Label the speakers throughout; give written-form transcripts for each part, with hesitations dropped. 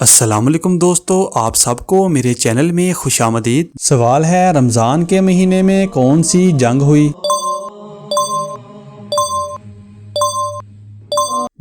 Speaker 1: السلام علیکم دوستو، آپ سب کو میرے چینل میں خوش آمدید۔ سوال ہے، رمضان کے مہینے میں کون سی جنگ ہوئی؟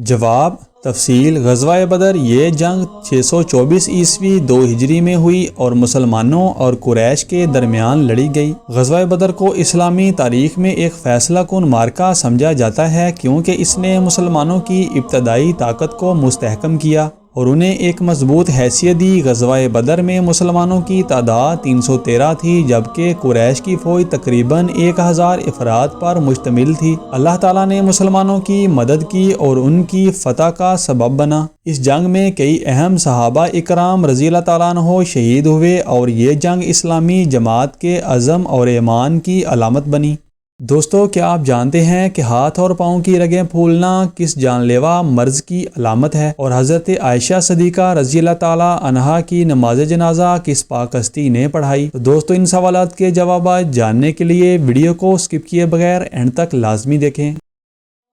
Speaker 1: جواب، تفصیل: غزوہ بدر۔ یہ جنگ 624 عیسوی 2 ہجری میں ہوئی اور مسلمانوں اور قریش کے درمیان لڑی گئی۔ غزوہ بدر کو اسلامی تاریخ میں ایک فیصلہ کن معرکہ سمجھا جاتا ہے کیونکہ اس نے مسلمانوں کی ابتدائی طاقت کو مستحکم کیا اور انہیں ایک مضبوط حیثیت دی۔ غزوہ بدر میں مسلمانوں کی تعداد 313 تھی جبکہ قریش کی فوج تقریباً 1000 افراد پر مشتمل تھی۔ اللہ تعالیٰ نے مسلمانوں کی مدد کی اور ان کی فتح کا سبب بنا۔ اس جنگ میں کئی اہم صحابہ اکرام رضی اللہ تعالیٰ عنہ شہید ہوئے اور یہ جنگ اسلامی جماعت کے عزم اور ایمان کی علامت بنی۔ دوستو، کیا آپ جانتے ہیں کہ ہاتھ اور پاؤں کی رگیں پھولنا کس جان لیوا مرض کی علامت ہے؟ اور حضرت عائشہ صدیقہ رضی اللہ تعالیٰ عنہا کی نماز جنازہ کس پاک ہستی نے پڑھائی؟ تو دوستو، ان سوالات کے جوابات جاننے کے لیے ویڈیو کو سکپ کیے بغیر اینڈ تک لازمی دیکھیں۔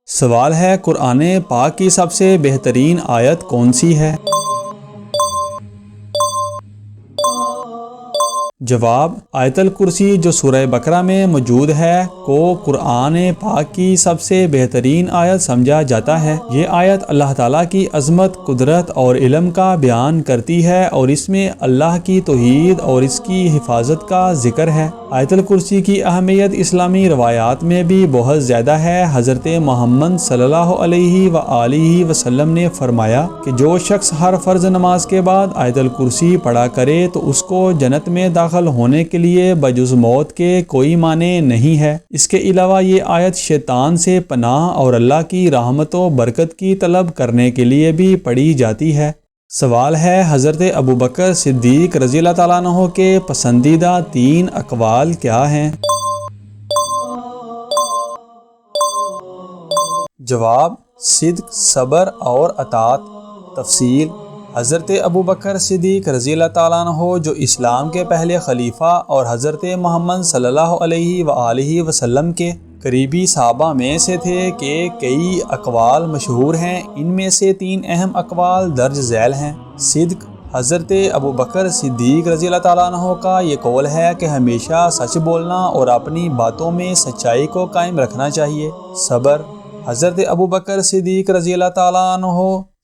Speaker 1: سوال ہے، قرآن پاک کی سب سے بہترین آیت کون سی ہے؟ جواب، آیت الکرسی جو سورہ بقرہ میں موجود ہے کو قرآن پاک کی سب سے بہترین آیت سمجھا جاتا ہے۔ یہ آیت اللہ تعالیٰ کی عظمت، قدرت اور علم کا بیان کرتی ہے اور اس میں اللہ کی توحید اور اس کی حفاظت کا ذکر ہے۔ آیت الکرسی کی اہمیت اسلامی روایات میں بھی بہت زیادہ ہے۔ حضرت محمد صلی اللہ علیہ وآلہ وسلم نے فرمایا کہ جو شخص ہر فرض نماز کے بعد آیت الکرسی پڑھا کرے تو اس کو جنت میں داخل ہونے کے لیے بجز موت کے کوئی معنی نہیں ہے۔ اس کے علاوہ یہ آیت شیطان سے پناہ اور اللہ کی رحمت و برکت کی طلب کرنے کے لیے بھی پڑھی جاتی ہے۔ سوال ہے، حضرت ابوبکر صدیق رضی اللہ تعالیٰ عنہ کے پسندیدہ 3 اقوال کیا ہیں؟ جواب، صدق، صبر اور اطاعت۔ تفصیل: حضرت ابوبکر صدیق رضی اللہ تعالیٰ عنہ جو اسلام کے پہلے خلیفہ اور حضرت محمد صلی اللہ علیہ وآلہ وسلم کے قریبی صحابہ میں سے تھے کہ کئی اقوال مشہور ہیں۔ ان میں سے 3 اہم اقوال درج ذیل ہیں۔ صدق: حضرت ابوبکر صدیق رضی اللہ تعالیٰ عنہ کا یہ قول ہے کہ ہمیشہ سچ بولنا اور اپنی باتوں میں سچائی کو قائم رکھنا چاہیے۔ صبر: حضرت ابوبکر صدیق رضی اللہ تعالیٰ عنہ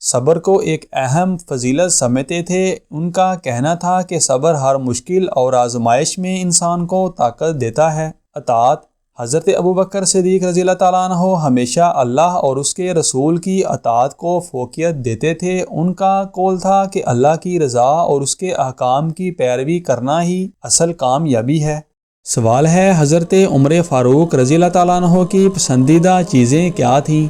Speaker 1: صبر کو ایک اہم فضیلت سمجھتے تھے۔ ان کا کہنا تھا کہ صبر ہر مشکل اور آزمائش میں انسان کو طاقت دیتا ہے۔ اطاعت: حضرت ابوبکر صدیق رضی اللہ تعالیٰ عنہ ہمیشہ اللہ اور اس کے رسول کی اطاعت کو فوقیت دیتے تھے۔ ان کا قول تھا کہ اللہ کی رضا اور اس کے احکام کی پیروی کرنا ہی اصل کامیابی ہے۔ سوال ہے، حضرت عمر فاروق رضی اللہ تعالیٰ عنہ کی پسندیدہ چیزیں کیا تھیں؟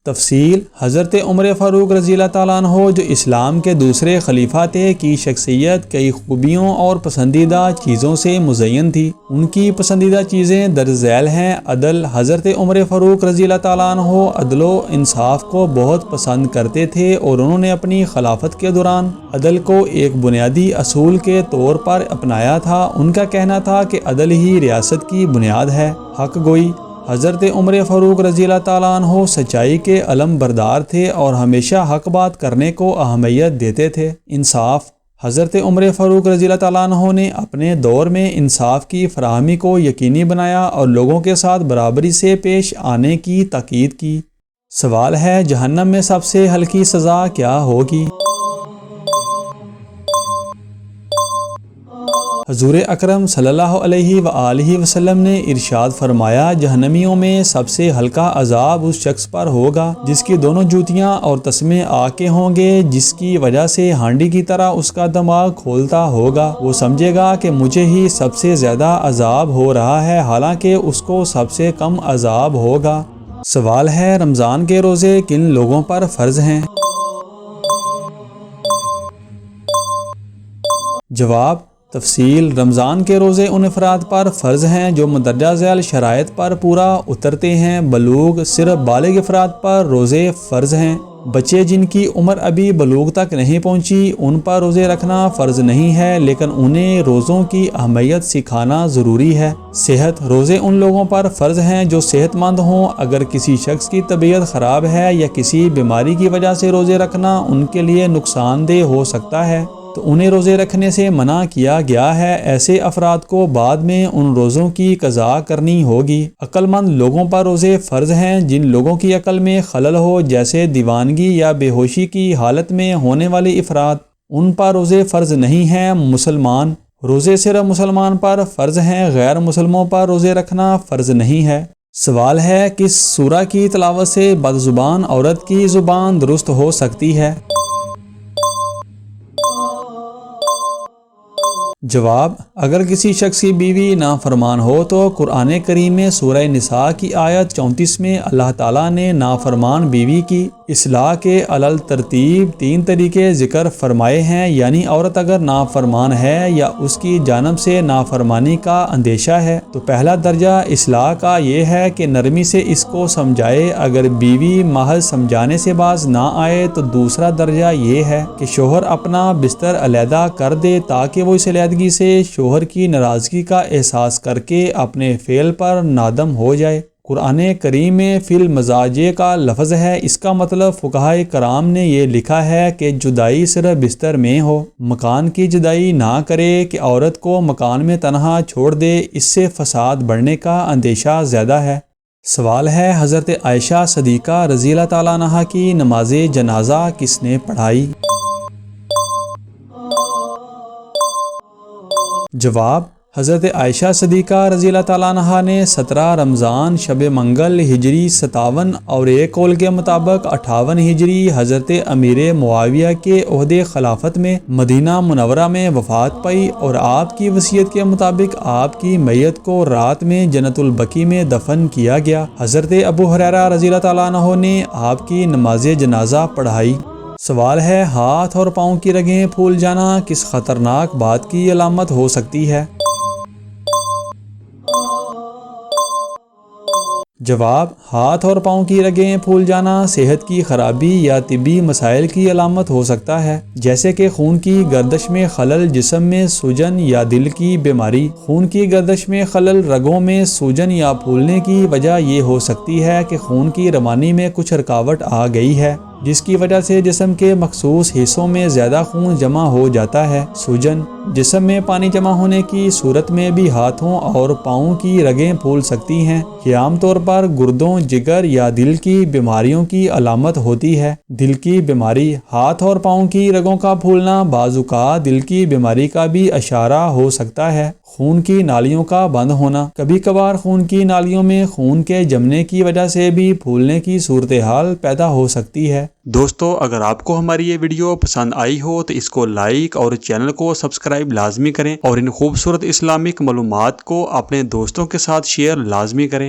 Speaker 1: تفصیل: حضرت عمر فاروق رضی اللہ تعالیٰ عنہ جو اسلام کے دوسرے خلیفہ تھے کی شخصیت کئی خوبیوں اور پسندیدہ چیزوں سے مزین تھی۔ ان کی پسندیدہ چیزیں درج ذیل ہیں۔ عدل: حضرت عمر فاروق رضی اللہ تعالیٰ عنہ عدل و انصاف کو بہت پسند کرتے تھے اور انہوں نے اپنی خلافت کے دوران عدل کو ایک بنیادی اصول کے طور پر اپنایا تھا۔ ان کا کہنا تھا کہ عدل ہی ریاست کی بنیاد ہے۔ حق گوئی: حضرت عمر فاروق رضی اللہ تعالیٰ عنہ سچائی کے علم بردار تھے اور ہمیشہ حق بات کرنے کو اہمیت دیتے تھے۔ انصاف: حضرت عمر فاروق رضی اللہ تعالیٰ عنہ نے اپنے دور میں انصاف کی فراہمی کو یقینی بنایا اور لوگوں کے ساتھ برابری سے پیش آنے کی تاکید کی۔ سوال ہے، جہنم میں سب سے ہلکی سزا کیا ہوگی؟ حضور اکرم صلی اللہ علیہ وآلہ وسلم نے ارشاد فرمایا، جہنمیوں میں سب سے ہلکا عذاب اس شخص پر ہوگا جس کی دونوں جوتیاں اور تسمے آگ کے ہوں گے، جس کی وجہ سے ہانڈی کی طرح اس کا دماغ کھولتا ہوگا۔ وہ سمجھے گا کہ مجھے ہی سب سے زیادہ عذاب ہو رہا ہے، حالانکہ اس کو سب سے کم عذاب ہوگا۔ سوال ہے، رمضان کے روزے کن لوگوں پر فرض ہیں؟ جواب، تفصیل: رمضان کے روزے ان افراد پر فرض ہیں جو مندرجہ ذیل شرائط پر پورا اترتے ہیں۔ بلوغ: صرف بالغ افراد پر روزے فرض ہیں۔ بچے جن کی عمر ابھی بلوغ تک نہیں پہنچی ان پر روزے رکھنا فرض نہیں ہے، لیکن انہیں روزوں کی اہمیت سکھانا ضروری ہے۔ صحت: روزے ان لوگوں پر فرض ہیں جو صحت مند ہوں۔ اگر کسی شخص کی طبیعت خراب ہے یا کسی بیماری کی وجہ سے روزے رکھنا ان کے لیے نقصان دہ ہو سکتا ہے تو انہیں روزے رکھنے سے منع کیا گیا ہے۔ ایسے افراد کو بعد میں ان روزوں کی قضا کرنی ہوگی۔ عقل مند لوگوں پر روزے فرض ہیں۔ جن لوگوں کی عقل میں خلل ہو، جیسے دیوانگی یا بے ہوشی کی حالت میں ہونے والے افراد، ان پر روزے فرض نہیں ہیں۔ مسلمان: روزے صرف مسلمان پر فرض ہیں، غیر مسلموں پر روزے رکھنا فرض نہیں ہے۔ سوال ہے، کس سورہ کی تلاوت سے بدزبان عورت کی زبان درست ہو سکتی ہے؟ جواب: اگر کسی شخص کی بیوی نافرمان ہو تو قرآن کریم میں سورہ نساء کی آیت 34 میں اللہ تعالیٰ نے نافرمان بیوی کی اصلاح کے علل ترتیب 3 طریقے ذکر فرمائے ہیں، یعنی عورت اگر نافرمان ہے یا اس کی جانب سے نافرمانی کا اندیشہ ہے تو پہلا درجہ اصلاح کا یہ ہے کہ نرمی سے اس کو سمجھائے۔ اگر بیوی محض سمجھانے سے باز نہ آئے تو دوسرا درجہ یہ ہے کہ شوہر اپنا بستر علیحدہ کر دے تاکہ وہ اس علیحدگی سے شوہر کی ناراضگی کا احساس کر کے اپنے فعل پر نادم ہو جائے۔ قرآن کریم میں فی المضاجع کا لفظ ہے، اس کا مطلب فقہائے کرام نے یہ لکھا ہے کہ جدائی صرف بستر میں ہو، مکان کی جدائی نہ کرے کہ عورت کو مکان میں تنہا چھوڑ دے، اس سے فساد بڑھنے کا اندیشہ زیادہ ہے۔ سوال ہے، حضرت عائشہ صدیقہ رضی اللہ تعالیٰ عنہا کی نماز جنازہ کس نے پڑھائی؟ جواب: حضرت عائشہ صدیقہ رضی اللہ تعالیٰ عنہا نے 17 رمضان شب منگل ہجری 57 اور ایک قول کے مطابق 58 ہجری حضرت امیر معاویہ کے عہدِ خلافت میں مدینہ منورہ میں وفات پائی، اور آپ کی وصیت کے مطابق آپ کی میت کو رات میں جنت البقیع میں دفن کیا گیا۔ حضرت ابو ہریرہ رضی اللہ تعالیٰ عنہ نے آپ کی نماز جنازہ پڑھائی۔ سوال ہے، ہاتھ اور پاؤں کی رگیں پھول جانا کس خطرناک بات کی علامت ہو سکتی ہے؟ جواب: ہاتھ اور پاؤں کی رگیں پھول جانا صحت کی خرابی یا طبی مسائل کی علامت ہو سکتا ہے، جیسے کہ خون کی گردش میں خلل، جسم میں سوجن یا دل کی بیماری۔ خون کی گردش میں خلل، رگوں میں سوجن یا پھولنے کی وجہ یہ ہو سکتی ہے کہ خون کی روانی میں کچھ رکاوٹ آ گئی ہے، جس کی وجہ سے جسم کے مخصوص حصوں میں زیادہ خون جمع ہو جاتا ہے۔ سوجن: جسم میں پانی جمع ہونے کی صورت میں بھی ہاتھوں اور پاؤں کی رگیں پھول سکتی ہیں۔ یہ عام طور پر گردوں، جگر یا دل کی بیماریوں کی علامت ہوتی ہے۔ دل کی بیماری: ہاتھ اور پاؤں کی رگوں کا پھولنا بعض اوقات دل کی بیماری کا بھی اشارہ ہو سکتا ہے۔ خون کی نالیوں کا بند ہونا: کبھی کبھار خون کی نالیوں میں خون کے جمنے کی وجہ سے بھی پھولنے کی صورتحال پیدا ہو سکتی ہے۔ دوستو، اگر آپ کو ہماری یہ ویڈیو پسند آئی ہو تو اس کو لائک اور چینل کو سبسکرائب لازمی کریں، اور ان خوبصورت اسلامک معلومات کو اپنے دوستوں کے ساتھ شیئر لازمی کریں۔